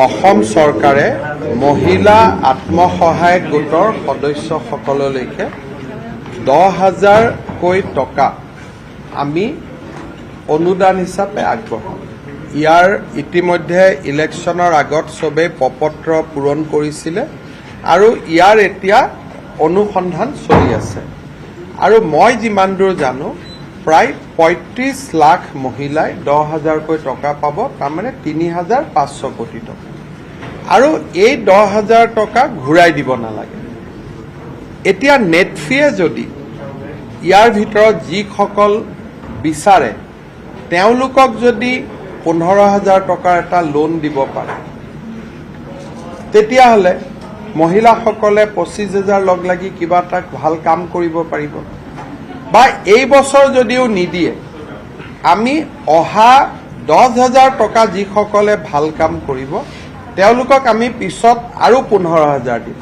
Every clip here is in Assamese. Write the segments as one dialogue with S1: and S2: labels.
S1: অসম চৰকাৰে মহিলা আত্মসহায়ক গোটৰ সদস্যসকললৈকে 10,000কৈ টকা আমি অনুদান হিচাপে আগবঢ়াম। ইয়াৰ ইতিমধ্যে ইলেকশ্যনৰ আগত সবেই প্ৰপত্ৰ পূৰণ কৰিছিলে আৰু ইয়াৰ এতিয়া অনুসন্ধান চলি আছে। আৰু মই যিমান দূৰ জানো প্ৰায় 35 লাখ মহিলাই 10,000কৈ টকা পাব, তাৰমানে 3,500 কোটি টকা। আৰু এই 10,000 টকা ঘূৰাই দিব নালাগে। এতিয়া নেটফিয়ে যদি ইয়াৰ ভিতৰত যিসকল বিচাৰে তেওঁলোকক যদি 15,000 টকাৰ এটা লোন দিব পাৰে, তেতিয়াহ'লে মহিলাসকলে 25,000 লগ লাগি কিবা এটা ভাল কাম কৰিব পাৰিব। বা এই বছৰ যদিও নিদিয়ে, আমি অহা 10,000 টকা যিসকলে ভাল কাম কৰিব তেওঁলোকক আমি পিছত আৰু 15,000 দিম।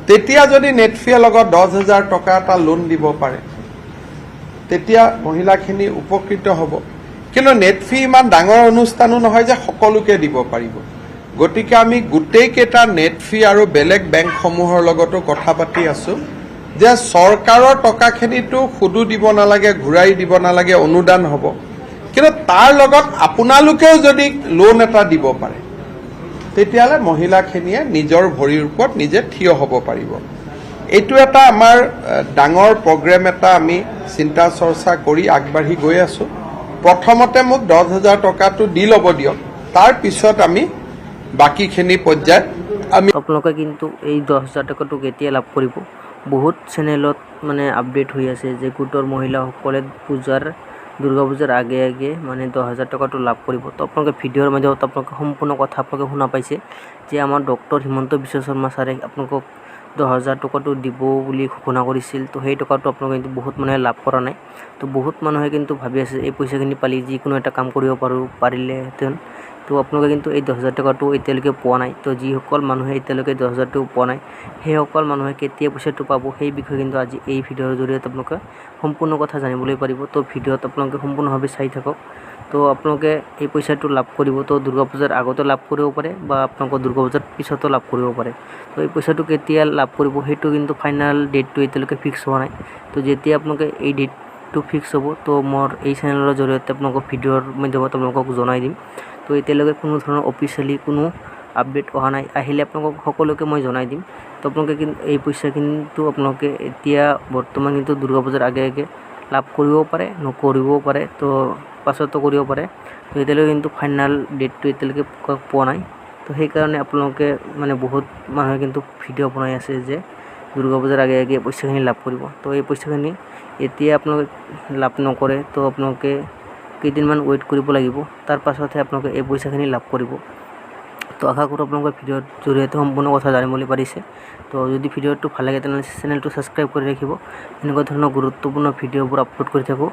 S1: তেতিয়া যদি নেটফিয়ে লগত 10,000 টকা এটা লোন দিব পাৰে, তেতিয়া মহিলাখিনি উপকৃত হ'ব। কিন্তু নেটফি ইমান ডাঙৰ অনুষ্ঠানো নহয় যে সকলোকে দিব পাৰিব। গতিকে আমি গোটেইকেইটা নেটফি আৰু বেলেগ বেংকসমূহৰ লগতো কথা পাতি আছো যে চৰকাৰৰ টকাখিনিতো সুদো দিব নালাগে, ঘূৰাই দিব নালাগে, অনুদান হ'ব। কিন্তু তাৰ লগত আপোনালোকেও যদি লোন এটা দিব পাৰে, তেতিয়াহ'লে মহিলাখিনিয়ে নিজৰ ভৰিৰ ওপৰত নিজে থিয় হ'ব পাৰিব। এইটো এটা আমাৰ ডাঙৰ প্ৰগ্ৰেম এটা আমি চিন্তা চৰ্চা কৰি আগবাঢ়ি গৈ আছো। প্ৰথমতে মোক 10,000 টকাটো দি ল'ব দিয়ক, তাৰ পিছত আমি বাকীখিনি পৰ্যায়ত আমি
S2: আপোনালোকে কিন্তু এই 10,000 টকাটো কেতিয়া লাভ কৰিব? বহুত চেনেলত মানে আপডেট হৈ আছে যে গোটৰ মহিলাসকলে দুৰ্গা পূজাৰ আগে আগে মানে 10,000 টকাটো লাভ কৰিব। তো আপোনালোকে ভিডিঅ'ৰ মাজত আপোনালোকে সম্পূৰ্ণ কথা আপোনালোকে শুনা পাইছে যে আমাৰ ডক্টৰ হিমন্ত বিশ্ব শৰ্মা ছাৰে আপোনালোকক 10,000 টকাটো দিব বুলি ঘোষণা কৰিছিল। তো সেই টকাটো আপোনালোকে কিন্তু বহুত মানুহে লাভ কৰা নাই। তো বহুত মানুহে কিন্তু ভাবি আছে এই পইচাখিনি পালি যিকোনো এটা কাম কৰিব পাৰিলেহেঁতেন। তো আপোনালোকে কিন্তু এই 10,000 টকাটো এতিয়ালৈকে পোৱা নাই। তো যিসকল মানুহে এতিয়ালৈকে 10,000টো পোৱা নাই, সেইসকল মানুহে কেতিয়া পইচাটো পাব সেই বিষয়ে কিন্তু আজি এই ভিডিঅ'ৰ জৰিয়তে আপোনালোকে সম্পূৰ্ণ কথা জানিবলৈ পাৰিব। তো ভিডিঅ'ত আপোনালোকে সম্পূৰ্ণভাৱে চাই থাকক। তো আপোনালোকে এই পইচাটো লাভ কৰিব। তো দুৰ্গা পূজাৰ আগতো লাভ কৰিব পাৰে বা আপোনালোকৰ দুৰ্গা পূজাৰ পিছতো লাভ কৰিব পাৰে। তো এই পইচাটো কেতিয়া লাভ কৰিব সেইটো কিন্তু ফাইনেল ডেটটো এতিয়ালৈকে ফিক্স হোৱা নাই। তো যেতিয়া আপোনালোকে এই ডেটটো ফিক্স হ'ব, তো মোৰ এই চেনেলৰ জৰিয়তে আপোনালোকক ভিডিঅ'ৰ মাধ্যমত আপোনালোকক জনাই দিম। তো এতিয়ালৈকে কোনো ধৰণৰ অফিচিয়েলি কোনো আপডেট অহা নাই, আহিলে আপোনালোকক সকলোকে মই জনাই দিম। তো আপোনালোকে কিন্তু এই পইচা কিন্তু আপোনালোকে এতিয়া বৰ্তমান কিন্তু দুৰ্গা পূজাৰ আগে আগে লাভ কৰিবও পাৰে, নকৰিবও পাৰে, তো পাছতো কৰিব পাৰে। তো এতিয়ালৈকে কিন্তু ফাইনেল ডেটটো এতিয়ালৈকে পোৱা নাই। তো সেইকাৰণে আপোনালোকে মানে বহুত মানুহে কিন্তু ভিডিঅ' বনাই আছে যে দুৰ্গা পূজাৰ আগে আগে পইচাখিনি লাভ কৰিব। তো এই পইচাখিনি এতিয়া আপোনালোকে লাভ নকৰে, তো আপোনালোকে কেইদিনমান ৱেইট কৰিব লাগিব, তাৰ পাছতহে আপোনালোকে এই পইচাখিনি লাভ কৰিব। তো আশা কৰোঁ আপোনালোকে ভিডিঅ'ৰ জৰিয়তে সম্পূৰ্ণ কথা জানিবলৈ পাৰিছে। তো যদি ভিডিঅ'টো ভাল লাগে তেনেহ'লে চেনেলটো ছাবস্ক্ৰাইব কৰি ৰাখিব। এনেকুৱা ধৰণৰ গুৰুত্বপূৰ্ণ ভিডিঅ'বোৰ আপলোড কৰি থাকোঁ।